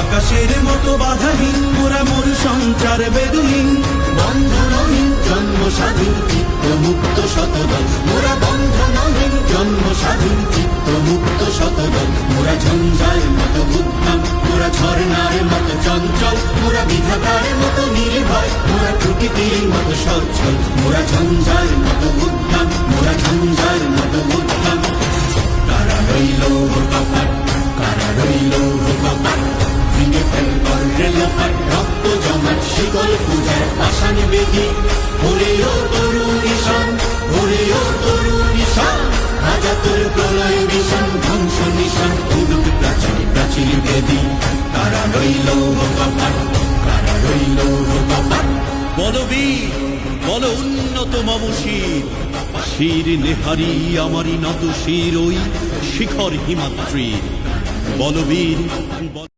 আকাশের মতো বাধাহীন মোরা মোর সঞ্চার বেদুহীন, বন্ধনহীন জন্ম স্বাধীন চিত্ত মুক্ত শতদল, মোরা বন্ধনহীন জন্ম স্বাধীন চিত্ত মুক্ত শতদল। মোরা ঝঞ্ঝার মতো উদ্যম, মোরা ঝর্ণার মতো চঞ্চল, মোরা বিধাতার মতো নির্ভয়, মোরা প্রকৃতির মতো সচ্ছল। মোরা ঝঞ্ঝার মতো উদ্যম, মোরা ঝঞ্ঝার মতো উদ্যম। কারা রইল কপাট, কারা রইল কপাট, ভেঙে ফেলবার রেলপাট, রক্ত জমাট শিকল পূজার পাষাণ বেদি। ওরে ও তরুণ ঈশান, ওরে ও তরুণ ঈশান, আজাতুর প্রলয় বিষাণ, ধ্বংস নিশান উদুক প্রাচীর প্রাচীর বেদি। কারা রইল কপাট, কারা রইল কপাট। বলবীর বল উন্নত মম শির, শির নেহারি আমারি নত শির ওই শিখর হিমাদ্রির। বলবীর